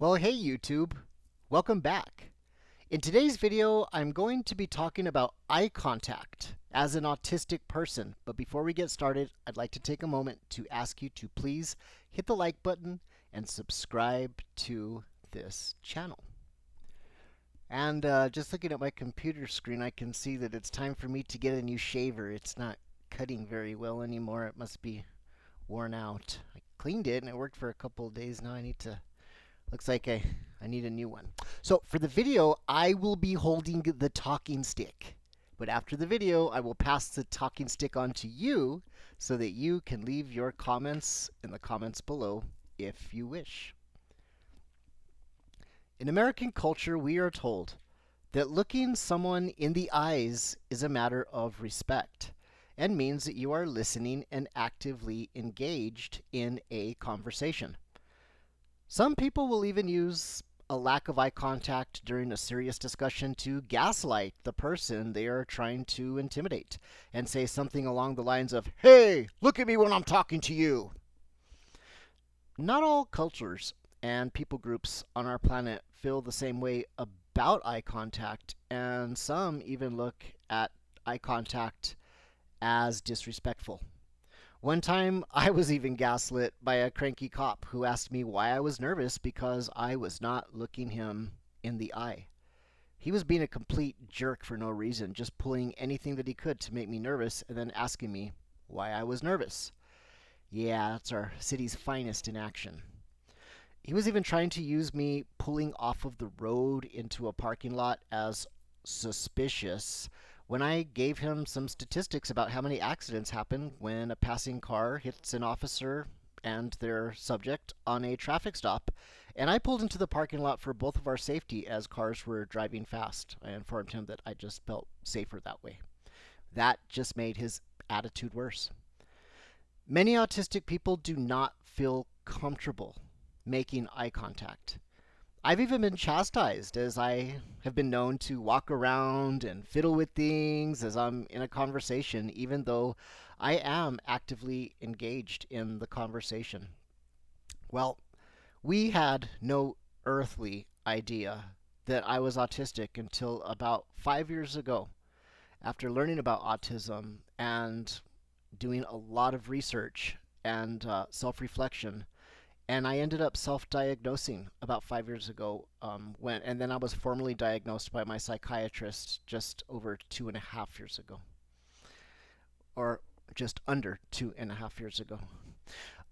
Well, hey YouTube, welcome back. In today's video, I'm going to be talking about eye contact as an autistic person. But before we get started, I'd like to take a moment to ask you to please hit the like button and subscribe to this channel. And just looking at my computer screen, I can see that it's time for me to get a new shaver. It's not cutting very well anymore. It must be worn out. I cleaned it and it worked for a couple of days. Now I need to Looks like I need a new one. So for the video, I will be holding the talking stick. But after the video, I will pass the talking stick on to you so that you can leave your comments in the comments below if you wish. In American culture, we are told that looking someone in the eyes is a matter of respect and means that you are listening and actively engaged in a conversation. Some people will even use a lack of eye contact during a serious discussion to gaslight the person they are trying to intimidate and say something along the lines of, "Hey, look at me when I'm talking to you." Not all cultures and people groups on our planet feel the same way about eye contact, and some even look at eye contact as disrespectful. One time, I was even gaslit by a cranky cop who asked me why I was nervous because I was not looking him in the eye. He was being a complete jerk for no reason, just pulling anything that he could to make me nervous and then asking me why I was nervous. Yeah, that's our city's finest in action. He was even trying to use me pulling off of the road into a parking lot as suspicious when I gave him some statistics about how many accidents happen when a passing car hits an officer and their subject on a traffic stop. And I pulled into the parking lot for both of our safety as cars were driving fast. I informed him that I just felt safer that way. That just made his attitude worse. Many autistic people do not feel comfortable making eye contact. I've even been chastised as I have been known to walk around and fiddle with things as I'm in a conversation, even though I am actively engaged in the conversation. Well, we had no earthly idea that I was autistic until about 5 years ago, after learning about autism and doing a lot of research and self-reflection. And I ended up self-diagnosing about 5 years ago, and then I was formally diagnosed by my psychiatrist just over 2.5 years ago, or just under 2.5 years ago.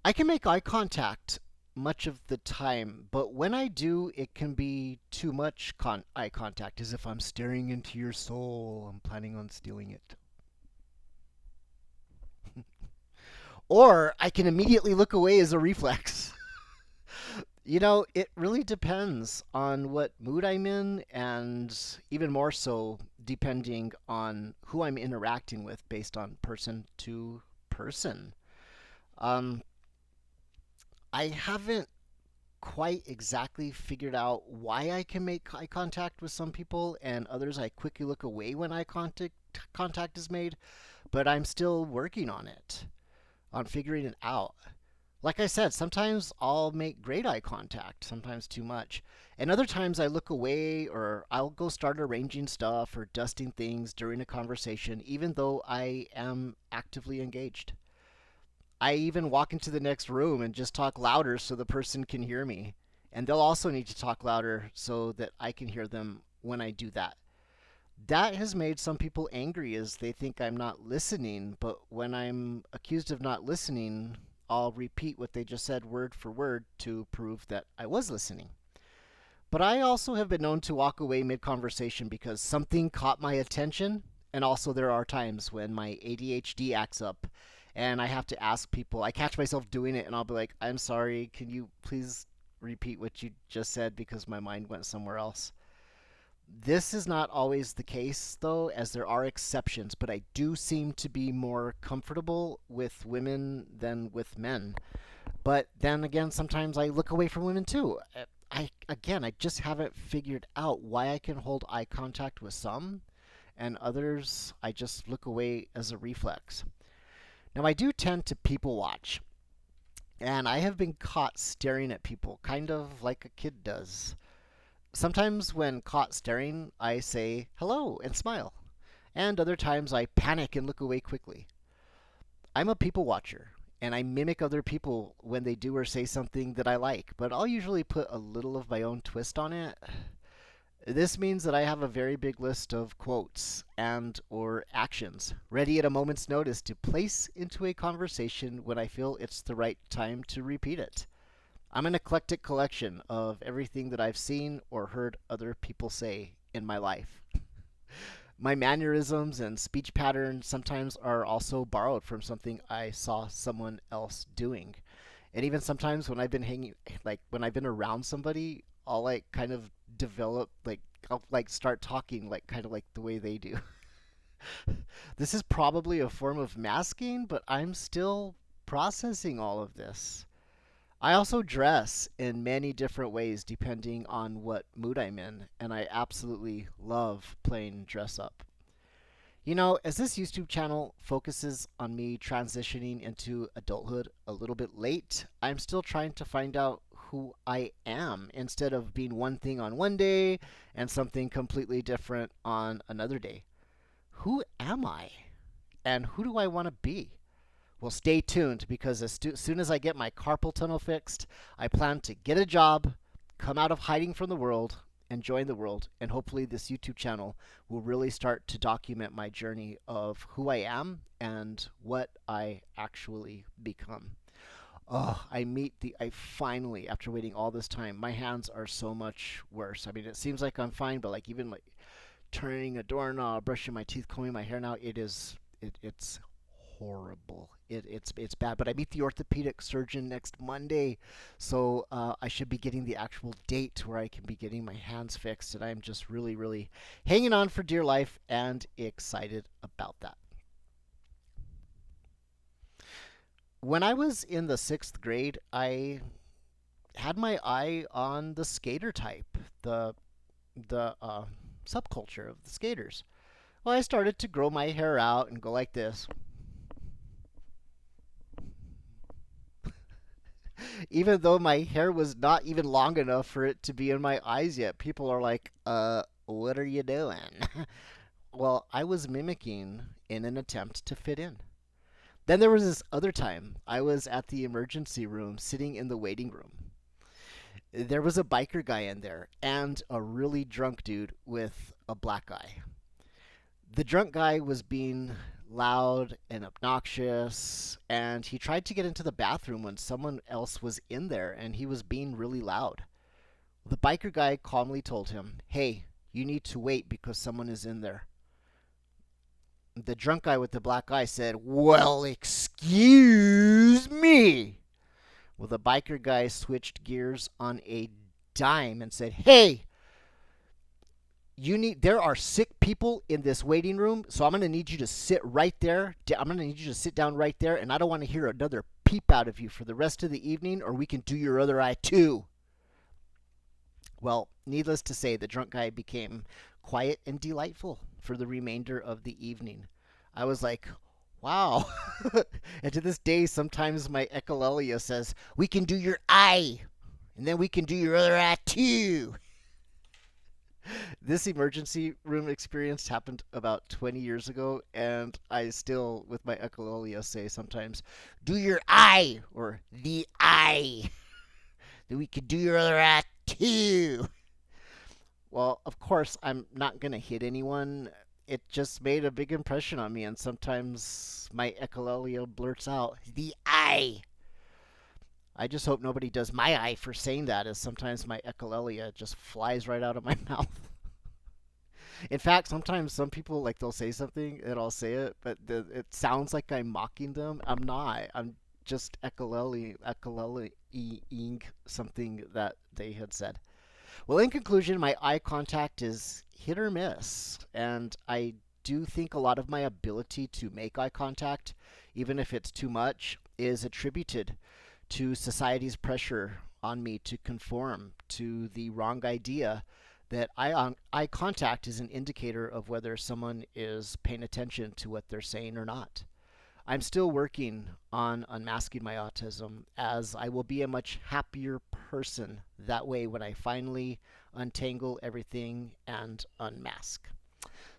I can make eye contact much of the time, but when I do, it can be too much eye contact, as if I'm staring into your soul. I'm planning on stealing it. Or I can immediately look away as a reflex. You know, it really depends on what mood I'm in, and even more so depending on who I'm interacting with based on person to person. Um, I haven't quite exactly figured out why I can make eye contact with some people and others I quickly look away when eye contact is made, but I'm still working on figuring it out. Like I said, sometimes I'll make great eye contact, sometimes too much. And other times I look away or I'll go start arranging stuff or dusting things during a conversation, even though I am actively engaged. I even walk into the next room and just talk louder so the person can hear me. And they'll also need to talk louder so that I can hear them when I do that. That has made some people angry as they think I'm not listening, but when I'm accused of not listening, I'll repeat what they just said word for word to prove that I was listening. But I also have been known to walk away mid-conversation because something caught my attention, and also there are times when my ADHD acts up and I have to ask people. I catch myself doing it and I'll be like, "I'm sorry, can you please repeat what you just said because my mind went somewhere else?" This is not always the case, though, as there are exceptions, but I do seem to be more comfortable with women than with men. But then again, sometimes I look away from women too. I just haven't figured out why I can hold eye contact with some, and others I just look away as a reflex. Now, I do tend to people watch. And I have been caught staring at people, kind of like a kid does. Sometimes when caught staring, I say hello and smile. And other times I panic and look away quickly. I'm a people watcher, and I mimic other people when they do or say something that I like, but I'll usually put a little of my own twist on it. This means that I have a very big list of quotes and or actions ready at a moment's notice to place into a conversation when I feel it's the right time to repeat it. I'm an eclectic collection of everything that I've seen or heard other people say in my life. My mannerisms and speech patterns sometimes are also borrowed from something I saw someone else doing. And even sometimes when I've been hanging, like when I've been around somebody, I'll like kind of develop, like, I'll like start talking like kind of like the way they do. This is probably a form of masking, but I'm still processing all of this. I also dress in many different ways depending on what mood I'm in, and I absolutely love playing dress up. As this YouTube channel focuses on me transitioning into adulthood a little bit late, I'm still trying to find out who I am instead of being one thing on one day and something completely different on another day. Who am I? And who do I want to be? Well, stay tuned because as soon as I get my carpal tunnel fixed, I plan to get a job, come out of hiding from the world, and join the world. And hopefully, this YouTube channel will really start to document my journey of who I am and what I actually become. Oh, I finally, after waiting all this time, my hands are so much worse. I mean, it seems like I'm fine, but like even like turning a doorknob, brushing my teeth, combing my hair now, it's horrible. It's bad. But I meet the orthopedic surgeon next Monday, so I should be getting the actual date where I can be getting my hands fixed, and I'm just really, really hanging on for dear life and excited about that. When I was in the sixth grade, I had my eye on the skater type, the subculture of the skaters. Well, I started to grow my hair out and go like this. Even though my hair was not even long enough for it to be in my eyes yet, people are like, what are you doing? Well, I was mimicking in an attempt to fit in. Then there was this other time I was at the emergency room sitting in the waiting room. There was a biker guy in there and a really drunk dude with a black eye. The drunk guy was being loud and obnoxious, and he tried to get into the bathroom when someone else was in there, and he was being really loud. The biker guy calmly told him, "Hey, you need to wait because someone is in there." The drunk guy with the black eye said, "Well, excuse me." Well, the biker guy switched gears on a dime and said, "Hey, there are sick people in this waiting room, so I'm going to need you to sit right there. I'm going to need you to sit down right there, and I don't want to hear another peep out of you for the rest of the evening, or we can do your other eye too." Well, needless to say, the drunk guy became quiet and delightful for the remainder of the evening. I was like, wow. And to this day, sometimes my echolalia says, "We can do your eye, and then we can do your other eye too." This emergency room experience happened about 20 years ago, and I still, with my echolalia, say sometimes, "Do your eye," or "the eye." Then we could do your other eye too. Well, of course, I'm not going to hit anyone. It just made a big impression on me, and sometimes my echolalia blurts out, "the eye." I just hope nobody does my eye for saying that, as sometimes my echolalia just flies right out of my mouth. In fact, sometimes some people like they'll say something and I'll say it, but it sounds like I'm mocking them. I'm not. I'm just echolalia-ing something that they had said. Well, in conclusion, my eye contact is hit or miss, and I do think a lot of my ability to make eye contact, even if it's too much, is attributed to society's pressure on me to conform to the wrong idea that eye contact is an indicator of whether someone is paying attention to what they're saying or not. I'm still working on unmasking my autism, as I will be a much happier person that way when I finally untangle everything and unmask.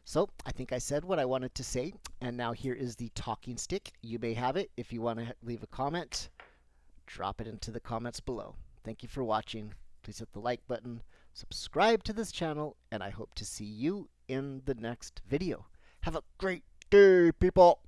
So I think I said what I wanted to say, and now here is the talking stick. You may have it. If you want to leave a comment, drop it into the comments below. Thank you for watching. Please hit the like button, subscribe to this channel, and I hope to see you in the next video. Have a great day, people!